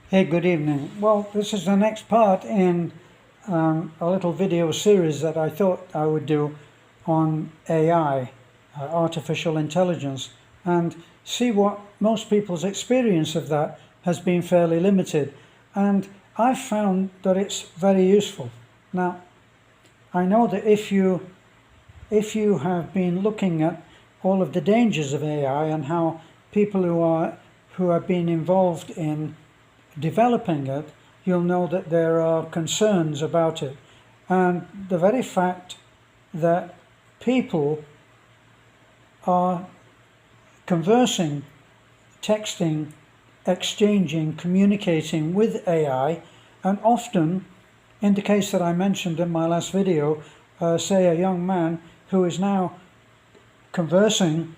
Hey, good evening. Well, this is the next part in a little video series that I thought I would do on AI, artificial intelligence, and see what most people's experience of that has been fairly limited. And I found that it's very useful. Now, I know that if you have been looking at all of the dangers of AI and how people who have been involved in developing it, you'll know that there are concerns about it. And the very fact that people are conversing, texting, exchanging, communicating with AI, and often, in the case that I mentioned in my last video, say a young man who is now conversing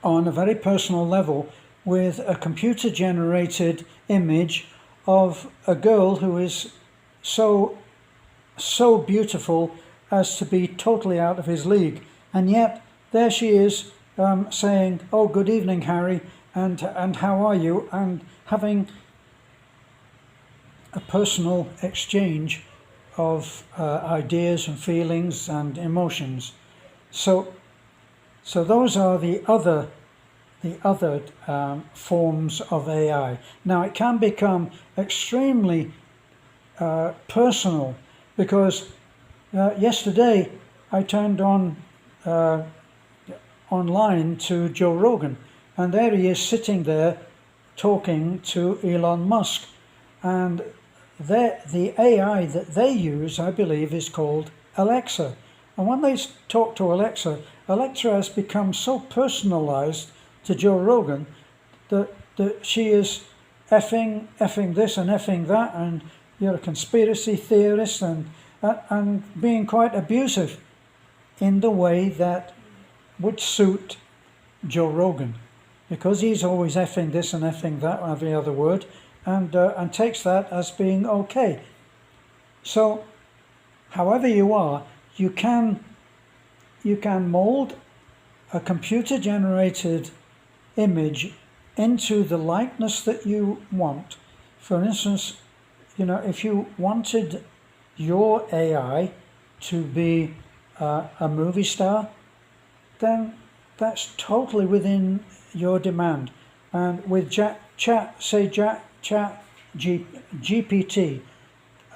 on a very personal level with a computer-generated image of a girl who is so beautiful as to be totally out of his league, and yet there she is saying, "Oh, good evening, Harry, and how are you?" and having a personal exchange of ideas and feelings and emotions. So those are the other forms of AI. Now, it can become extremely personal because yesterday I turned on online to Joe Rogan, and there he is sitting there talking to Elon Musk, and the AI that they use, I believe, is called Alexa. And when they talk to Alexa, Alexa has become so personalized to Joe Rogan that she is effing this and effing that, and you're a conspiracy theorist, and being quite abusive in the way that would suit Joe Rogan, because he's always effing this and effing that, every other word, and takes that as being okay. So, however you are, you can mold a computer-generated image into the likeness that you want. For instance, if you wanted your AI to be a movie star, then that's totally within your demand. And with GPT,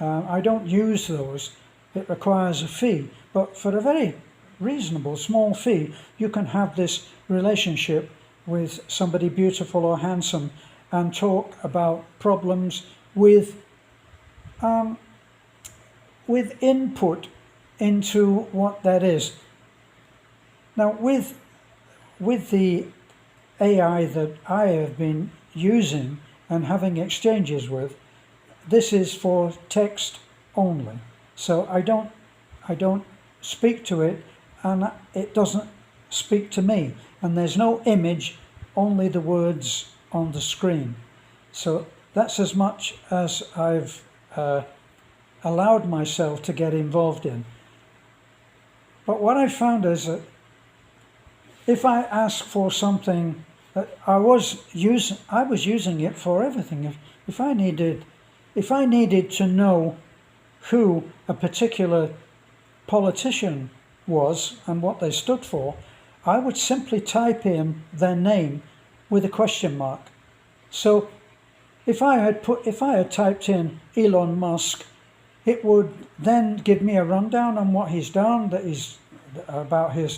I don't use those. It requires a fee, but for a very reasonable small fee, you can have this relationship with somebody beautiful or handsome and talk about problems with input into what that is. Now, with the AI that I have been using and having exchanges with, this is for text only. So I don't speak to it, and it doesn't speak to me. And there's no image, only the words on the screen. So that's as much as I've allowed myself to get involved in. But what I found is that if I ask for something that I was using it for everything. If I needed to know who a particular politician was and what they stood for, I would simply type in their name with a question mark. So if I had typed in Elon Musk, it would then give me a rundown on what he's done, about his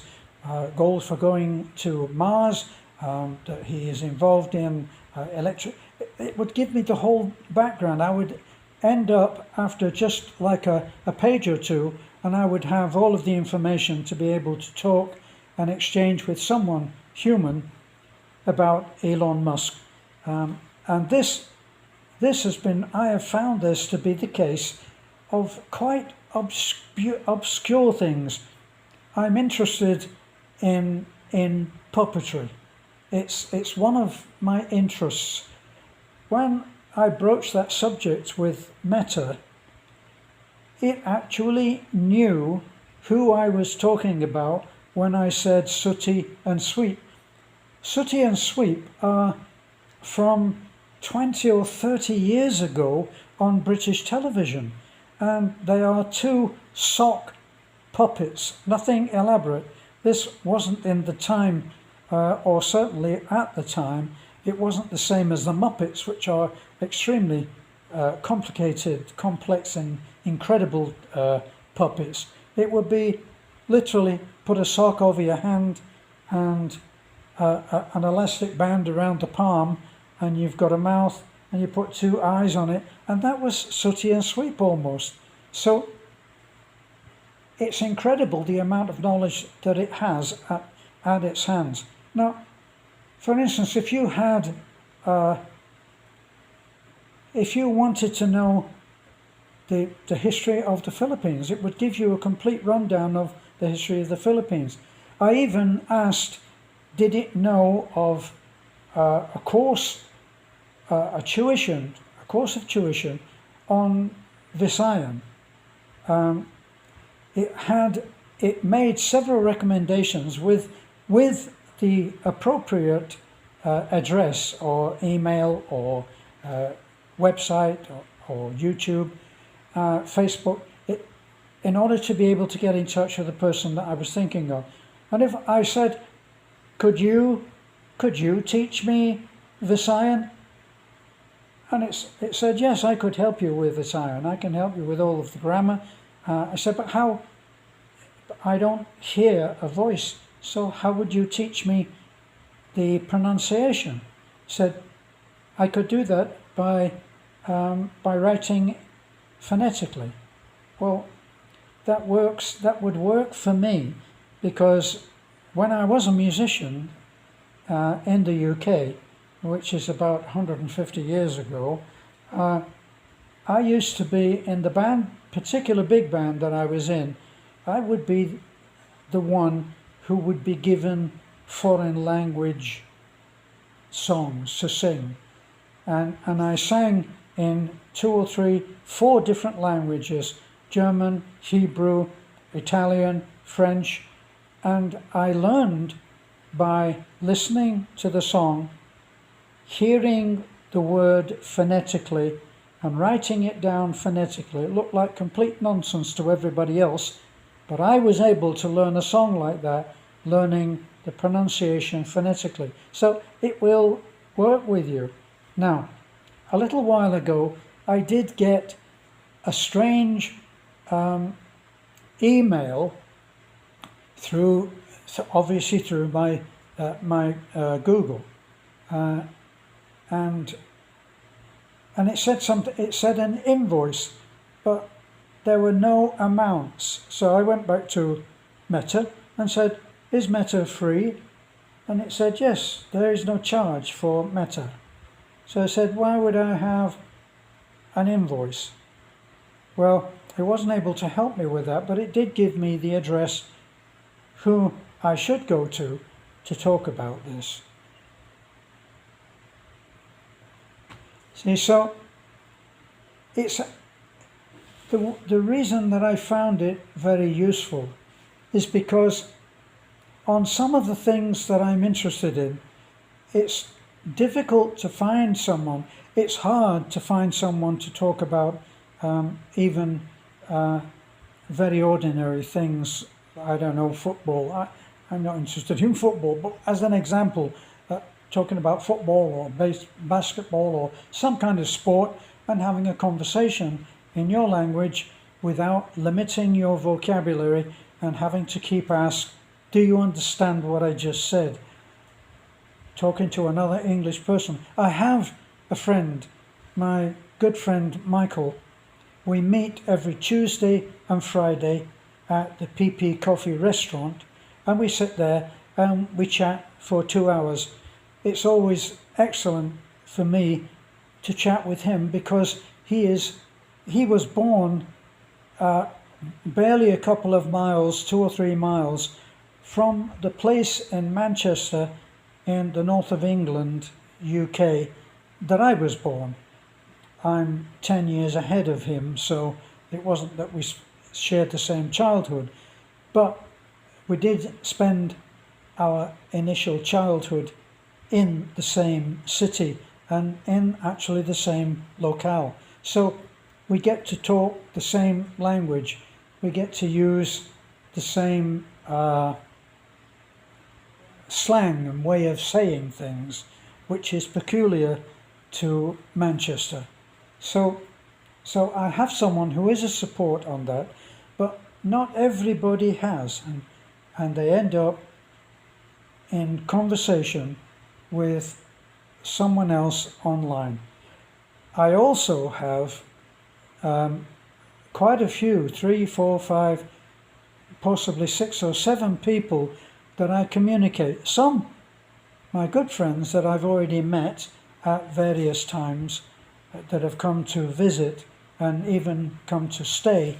goals for going to Mars, that he is involved in electric. It would give me the whole background. I would end up after just like a page or two, and I would have all of the information to be able to talk and exchange with someone human about Elon Musk. And this has been, I have found this to be the case of quite obscure things. I'm interested in puppetry. It's one of my interests. When I broached that subject with Meta, it actually knew who I was talking about when I said Sooty and Sweep. Sooty and Sweep are from 20 or 30 years ago on British television. And they are two sock puppets, nothing elaborate. This wasn't in the time, or certainly at the time, it wasn't the same as the Muppets, which are extremely complicated, complex and incredible puppets. It would be literally put a sock over your hand and an elastic band around the palm, and you've got a mouth and you put two eyes on it, and that was Sooty and Sweep almost. So it's incredible the amount of knowledge that it has at its hands. Now, for instance, if you had, if you wanted to know the history of the Philippines, it would give you a complete rundown of the history of the Philippines. I even asked, did it know of a course of tuition on Visayan. It made several recommendations with the appropriate address or email or website or YouTube, Facebook, in order to be able to get in touch with the person that I was thinking of. And if I said, could you teach me Visayan? And it said, yes, I could help you with Visayan. I can help you with all of the grammar. I said, but how? I don't hear a voice, so how would you teach me the pronunciation? Said, I could do that by writing phonetically. Well, that would work for me, because when I was a musician in the UK, which is about 150 years ago, I used to be in the band, particular big band that I was in. I would be the one who would be given foreign language songs to sing. And I sang in 2 or 3, 4 different languages: German, Hebrew, Italian, French. And I learned by listening to the song, hearing the word phonetically and writing it down phonetically. It looked like complete nonsense to everybody else, but I was able to learn a song like that, learning the pronunciation phonetically. So it will work with you. Now, a little while ago, I did get a strange email obviously through my Google, and it said something. It said an invoice, but there were no amounts. So I went back to Meta and said, "Is Meta free?" And it said, "Yes, there is no charge for Meta." So I said, "Why would I have an invoice?" Well, it wasn't able to help me with that, but it did give me the address who I should go to talk about this. See, so it's the reason that I found it very useful is because on some of the things that I'm interested in, it's difficult to find someone. It's hard to find someone to talk about even very ordinary things. I don't know, football. I'm not interested in football, but as an example, talking about football or basketball or some kind of sport and having a conversation in your language without limiting your vocabulary and having to keep asking, do you understand what I just said? Talking to another English person. I have a friend, my good friend Michael. We meet every Tuesday and Friday at the PP Coffee restaurant, and we sit there and we chat for 2 hours. It's always excellent for me to chat with him because he was born barely a couple of miles, 2 or 3 miles from the place in Manchester in the north of England, UK, that I was born. I'm 10 years ahead of him, so it wasn't that we shared the same childhood, but we did spend our initial childhood in the same city and in actually the same locale. So we get to talk the same language. We get to use the same slang and way of saying things, which is peculiar to Manchester. So I have someone who is a support on that, but not everybody has, and they end up in conversation with someone else online. I also have quite a few, 3, 4, 5, possibly 6 or 7 people that I communicate. Some, my good friends that I've already met at various times, that have come to visit and even come to stay,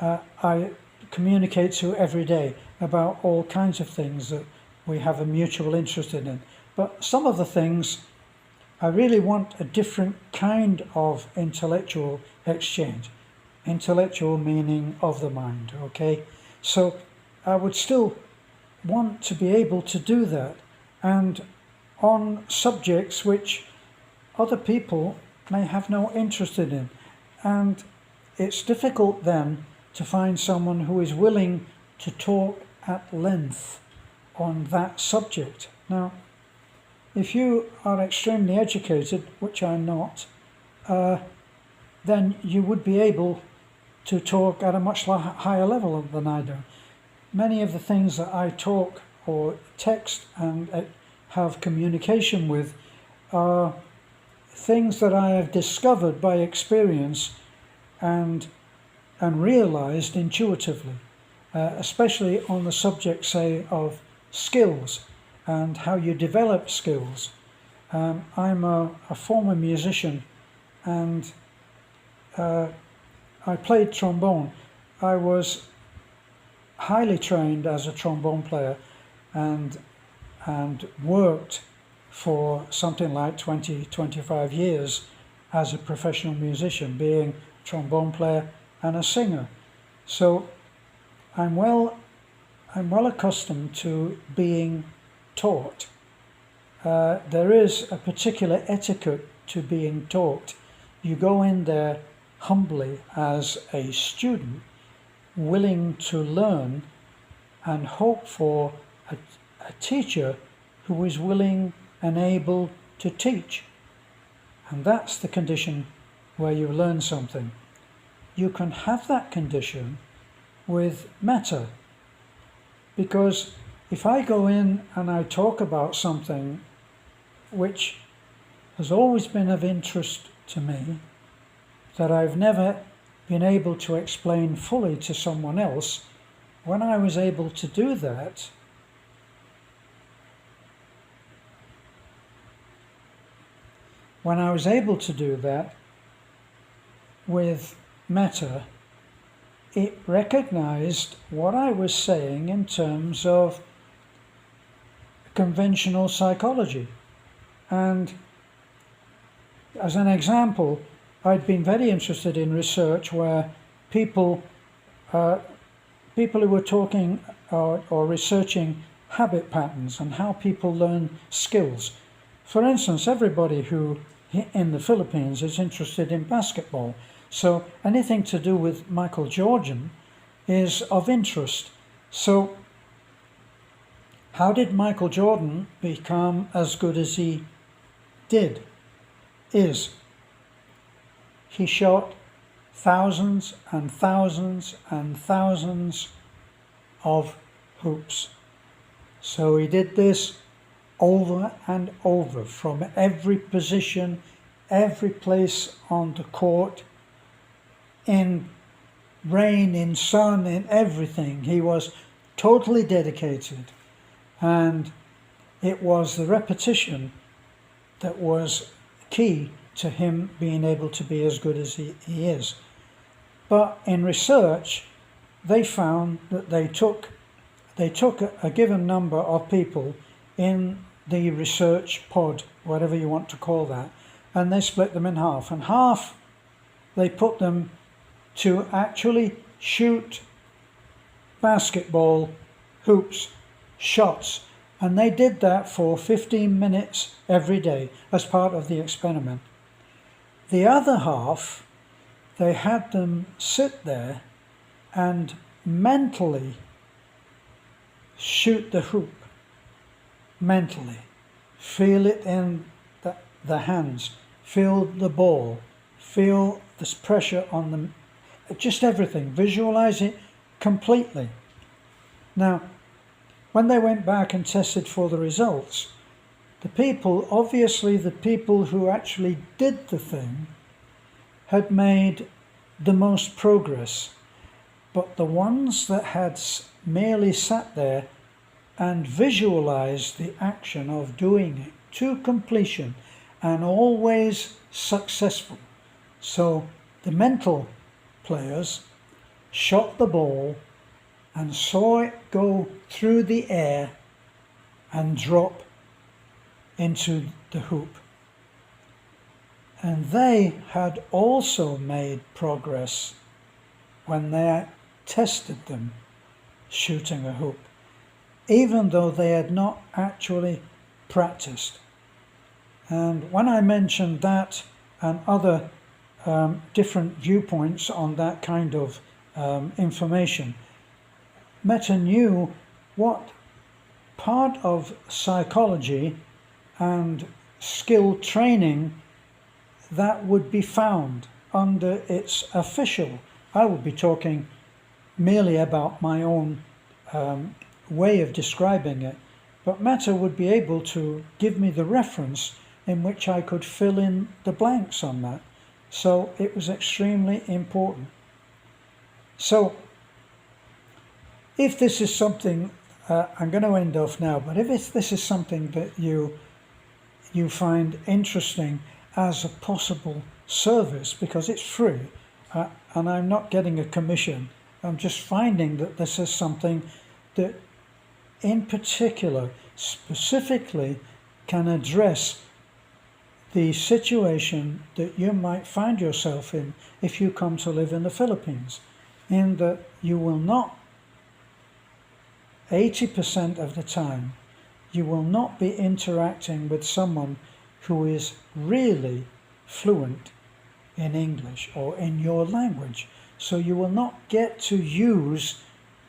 I communicate to every day about all kinds of things that we have a mutual interest in. But some of the things, I really want a different kind of intellectual exchange. Intellectual meaning of the mind, okay? So I would still want to be able to do that, and on subjects which other people may have no interest in. And it's difficult then to find someone who is willing to talk at length on that subject. Now, if you are extremely educated, which I'm not, then you would be able to talk at a much higher level than I do. Many of the things that I talk or text and have communication with are things that I have discovered by experience and realized intuitively, especially on the subject, say, of skills and how you develop skills. I'm a former musician, and I played trombone. I was highly trained as a trombone player and worked for something like 20-25 years as a professional musician, being a trombone player and a singer. So I'm well accustomed to being taught. There is a particular etiquette to being taught. You go in there humbly as a student, willing to learn, and hope for a teacher who is willing and able to teach. And that's the condition where you learn something. You can have that condition with metta, because if I go in and I talk about something which has always been of interest to me, that I've never been able to explain fully to someone else, when I was able to do that, with metta, it recognized what I was saying in terms of conventional psychology. And as an example, I'd been very interested in research where people who were talking or researching habit patterns and how people learn skills. For instance, everybody who in the Philippines is interested in basketball. So anything to do with Michael Jordan is of interest. So how did Michael Jordan become as good as he did? He shot thousands and thousands and thousands of hoops. So he did this over and over, from every position, every place on the court, in rain, in sun, in everything. He was totally dedicated, and it was the repetition that was key to him being able to be as good as he is. But in research, they found that they took a given number of people in the research pod, whatever you want to call that, and they split them in half. And half, they put them to actually shoot basketball hoops, shots, And they did that for 15 minutes every day as part of the experiment. The other half, they had them sit there and mentally shoot the hoop. Mentally. Feel it in the hands. Feel the ball. Feel this pressure on them. Just everything. Visualize it completely. Now, when they went back and tested for the results, the people who actually did the thing had made the most progress. But the ones that had merely sat there and visualized the action of doing it to completion and always successful. So the mental players shot the ball and saw it go through the air and drop into the hoop. And they had also made progress when they tested them shooting a hoop, even though they had not actually practiced. And when I mentioned that and other different viewpoints on that kind of information, Meta knew what part of psychology and skill training that would be found under its official. I will be talking merely about my own way of describing it, but Meta would be able to give me the reference in which I could fill in the blanks on that. So it was extremely important. So if this is something, I'm going to end off now, but if this is something that you find interesting as a possible service, because it's free, and I'm not getting a commission, I'm just finding that this is something that in particular, specifically can address the situation that you might find yourself in if you come to live in the Philippines, in that you will not, 80% of the time, you will not be interacting with someone who is really fluent in English or in your language. So you will not get to use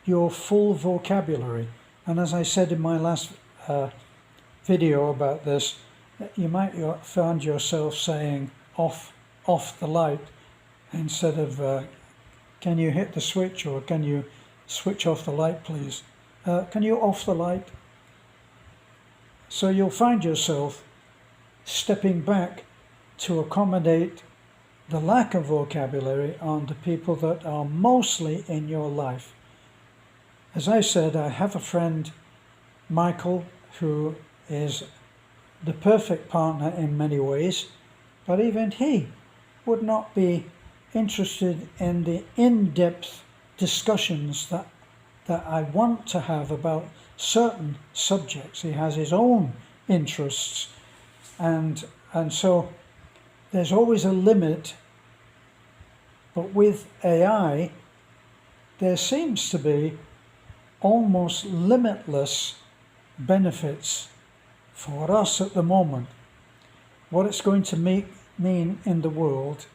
your full vocabulary. And as I said in my last video about this, you might find yourself saying off the light instead of can you hit the switch, or can you switch off the light please? Can you off the light? So you'll find yourself stepping back to accommodate the lack of vocabulary on the people that are mostly in your life. As I said, I have a friend, Michael, who is the perfect partner in many ways, but even he would not be interested in the in-depth discussions that I want to have about certain subjects. He has his own interests, and so there's always a limit. But with AI, there seems to be almost limitless benefits for us at the moment. What it's going to mean in the world